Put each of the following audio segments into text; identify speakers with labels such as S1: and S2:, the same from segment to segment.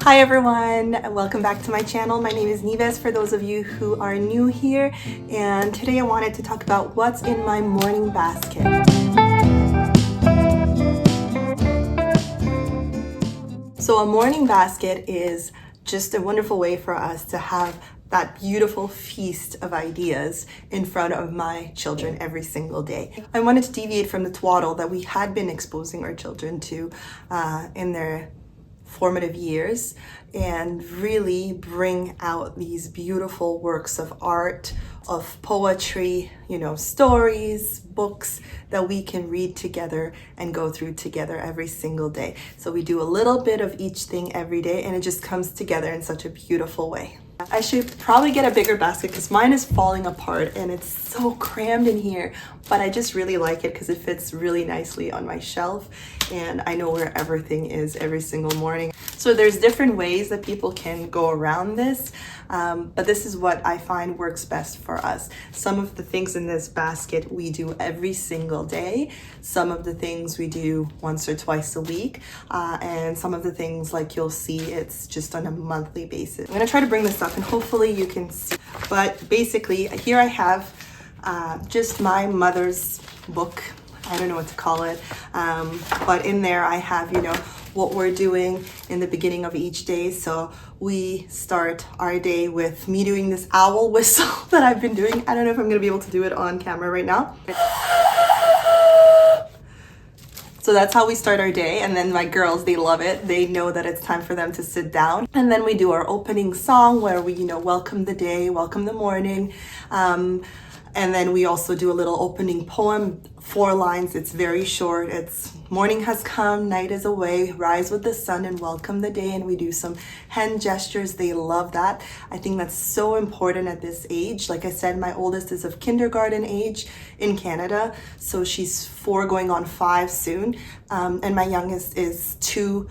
S1: Hi everyone, welcome back to my channel. My name is Nives for those of you who are new here, and today I wanted to talk about what's in my morning basket. So a morning basket is just a wonderful way for us to have that beautiful feast of ideas in front of my children every single day. I wanted to deviate from the twaddle that we had been exposing our children to in their formative years and really bring out these beautiful works of art, of poetry, stories, books that we can read together and go through together every single day. So we do a little bit of each thing every day and it just comes together in such a beautiful way. I should probably get a bigger basket because mine is falling apart and it's so crammed in here, but I just really like it because it fits really nicely on my shelf and I know where everything is every single morning. So there's different ways that people can go around this, but this is what I find works best for us. Some of the things in this basket we do every single day. Some of the things we do once or twice a week, and some of the things, like you'll see, it's just on a monthly basis. I'm gonna try to bring this up and hopefully you can see, but basically here I have just my mother's book. I don't know what to call it, but in there I have, what we're doing in the beginning of each day. So we start our day with me doing this owl whistle that I've been doing. I don't know if I'm gonna be able to do it on camera right now. So that's how we start our day. And then my girls, they love it. They know that it's time for them to sit down. And then we do our opening song where we, welcome the day, welcome the morning. And then we also do a little opening poem, 4 lines. It's very short. It's morning has come, night is away, rise with the sun and welcome the day. And we do some hand gestures. They love that. I think that's so important at this age. Like I said, my oldest is of kindergarten age in Canada. So she's 4 going on 5 soon. And my youngest is 2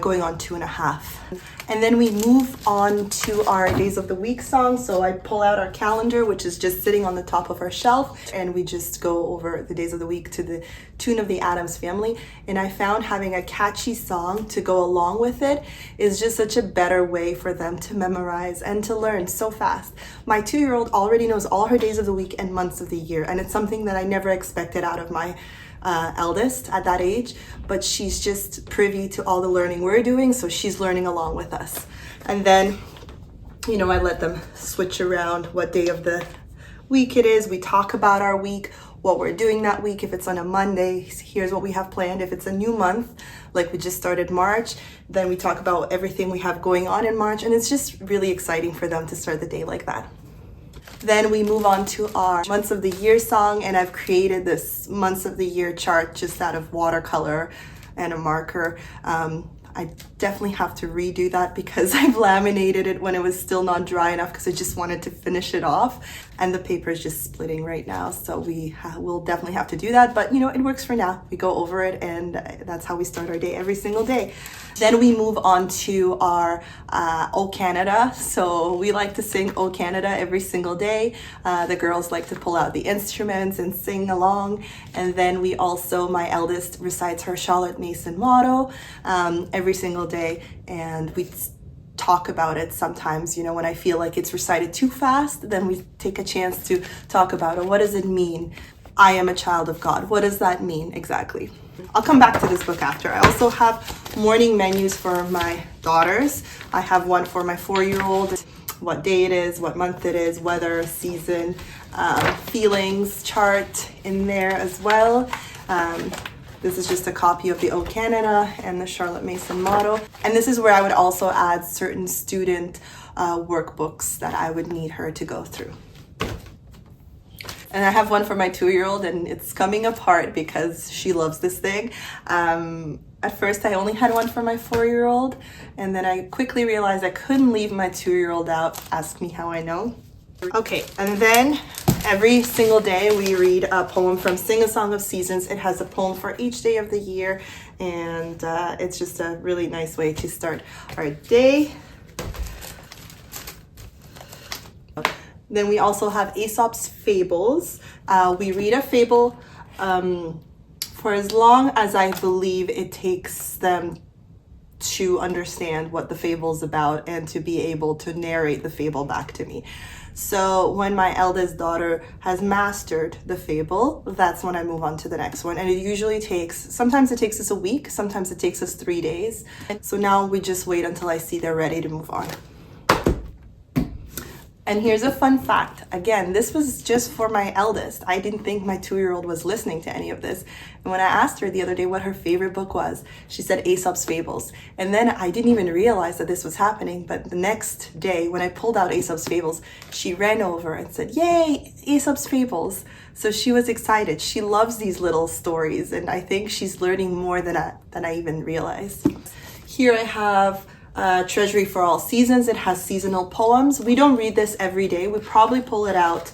S1: going on 2.5. And then we move on to our days of the week song. So I pull out our calendar, which is just sitting on the top of our shelf, and we just go over the days of the week to the tune of the Addams Family. And I found having a catchy song to go along with it is just such a better way for them to memorize and to learn so fast. My 2-year-old already knows all her days of the week and months of the year, and it's something that I never expected out of my eldest at that age, but she's just privy to all the learning we're doing, so she's learning along with us. And then, I let them switch around what day of the week it is. We talk about our week, what we're doing that week. If it's on a Monday, here's what we have planned. If it's a new month, like we just started March, then we talk about everything we have going on in March, and it's just really exciting for them to start the day like that. Then we move on to our months of the year song, and I've created this months of the year chart just out of watercolor and a marker. I definitely have to redo that because I've laminated it when it was still not dry enough because I just wanted to finish it off, and the paper is just splitting right now, so we'll definitely have to do that, but it works for now. We go over it and that's how we start our day every single day. Then we move on to our O Canada. So we like to sing O Canada every single day. The girls like to pull out the instruments and sing along. And then we also, my eldest recites her Charlotte Mason motto every single day. And we talk about it sometimes, when I feel like it's recited too fast, then we take a chance to talk about it. What does it mean? I am a child of God. What does that mean exactly? I'll come back to this book after. I also have morning menus for my daughters. I have one for my 4-year-old, what day it is, what month it is, weather, season, feelings chart in there as well. This is just a copy of the O Canada and the Charlotte Mason motto. And this is where I would also add certain student workbooks that I would need her to go through. And I have one for my 2-year-old, and it's coming apart because she loves this thing. At first I only had one for my 4-year-old, and then I quickly realized I couldn't leave my 2-year-old out. Ask me how I know. Okay, and then every single day we read a poem from Sing a Song of Seasons. It has a poem for each day of the year, and it's just a really nice way to start our day. Then we also have Aesop's Fables. We read a fable for as long as I believe it takes them to understand what the fable is about and to be able to narrate the fable back to me. So when my eldest daughter has mastered the fable, that's when I move on to the next one. And it usually sometimes it takes us a week, sometimes it takes us 3 days. So now we just wait until I see they're ready to move on. And here's a fun fact. Again, this was just for my eldest. I didn't think my 2-year-old was listening to any of this. And when I asked her the other day what her favorite book was, she said Aesop's Fables. And then I didn't even realize that this was happening. But the next day, when I pulled out Aesop's Fables, she ran over and said, "Yay, Aesop's Fables." So she was excited. She loves these little stories. And I think she's learning more than I even realized. Here I have Treasury for All Seasons. It has seasonal poems. We don't read this every day. We probably pull it out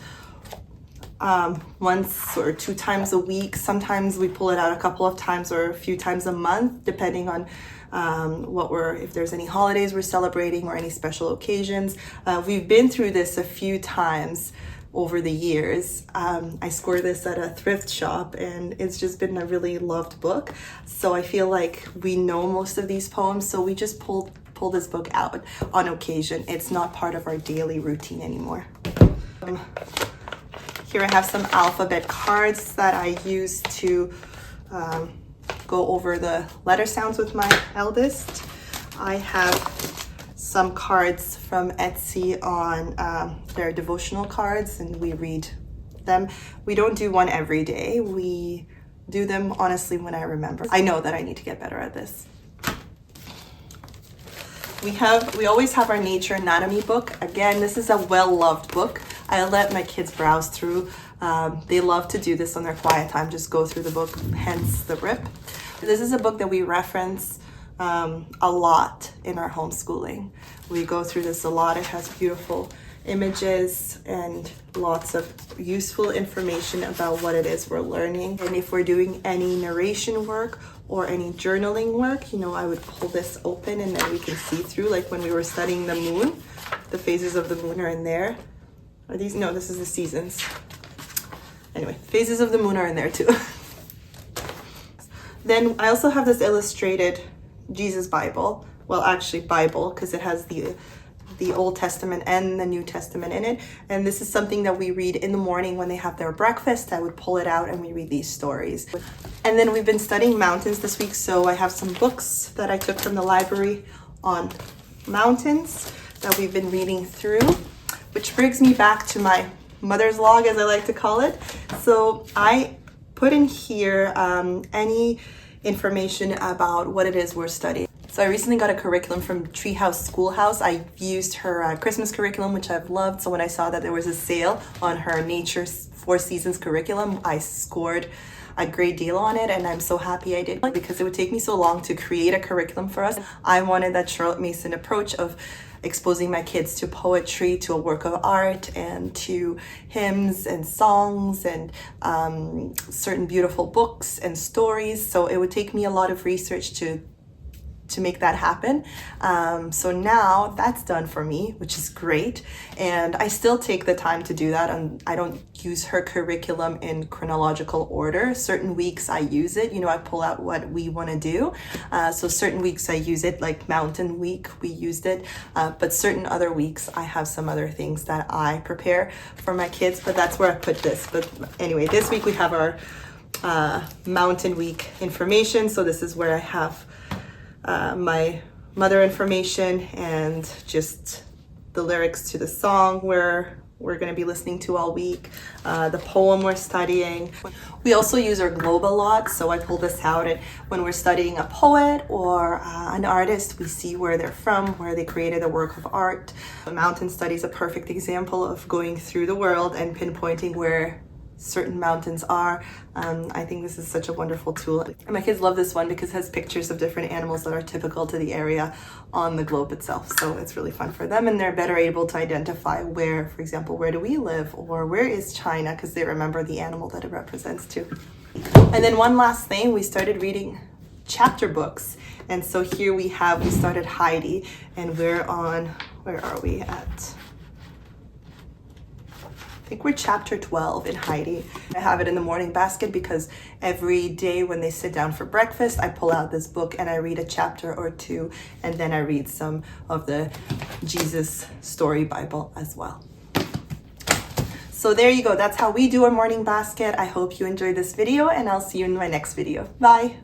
S1: once or 2 times a week. Sometimes we pull it out a couple of times or a few times a month, depending on if there's any holidays we're celebrating or any special occasions. We've been through this a few times over the years. I scored this at a thrift shop and it's just been a really loved book. So I feel like we know most of these poems, so we just pull this book out on occasion. It's not part of our daily routine anymore. Here I have some alphabet cards that I use to go over the letter sounds with my eldest. I have some cards from Etsy on their devotional cards, and we read them. We don't do one every day. We do them honestly when I remember. I know that I need to get better at this. We always have our nature anatomy book. Again, this is a well-loved book. I let my kids browse through. They love to do this on their quiet time, just go through the book, hence the rip. This is a book that we reference a lot in our homeschooling. We go through this a lot. It has beautiful images and lots of useful information about what it is we're learning. And if we're doing any narration work or any journaling work, I would pull this open and then we can see through, like when we were studying the moon, the phases of the moon are in there. Are these? No, this is the seasons. Anyway, phases of the moon are in there too. Then I also have this illustrated Jesus Bible. Well, actually Bible, because it has the Old Testament and the New Testament in it. And this is something that we read in the morning when they have their breakfast. I would pull it out and we read these stories. And then we've been studying mountains this week, so I have some books that I took from the library on mountains that we've been reading through, which brings me back to my mother's log, as I like to call it. So I put in here any information about what it is we're studying. So I recently got a curriculum from Treehouse Schoolhouse. I used her Christmas curriculum, which I've loved. So when I saw that there was a sale on her Nature 4 Seasons curriculum, I scored a great deal on it, and I'm so happy I did, because it would take me so long to create a curriculum for us. I wanted that Charlotte Mason approach of exposing my kids to poetry, to a work of art, and to hymns and songs and certain beautiful books and stories. So it would take me a lot of research to make that happen. So now that's done for me, which is great. And I still take the time to do that. And I don't use her curriculum in chronological order. Certain weeks I use it, I pull out what we want to do. So certain weeks I use it, like Mountain Week, we used it. But certain other weeks I have some other things that I prepare for my kids, but that's where I put this. But anyway, this week we have our Mountain Week information. So this is where I have my mother information and just the lyrics to the song we're going to be listening to all week, the poem we're studying. We also use our globe a lot, so I pull this out, and when we're studying a poet or an artist, we see where they're from, where they created a work of art. The mountain study is a perfect example of going through the world and pinpointing where certain mountains are. I think this is such a wonderful tool. And my kids love this one because it has pictures of different animals that are typical to the area on the globe itself. So it's really fun for them, and they're better able to identify where, for example, where do we live, or where is China, because they remember the animal that it represents too. And then one last thing, we started reading chapter books. And so here we started Heidi, and we're on, where are we at? I think we're chapter 12 in Heidi. I have it in the morning basket because every day when they sit down for breakfast, I pull out this book and I read a chapter or two, and then I read some of the Jesus story Bible as well. So there you go. That's how we do our morning basket. I hope you enjoyed this video, and I'll see you in my next video. Bye.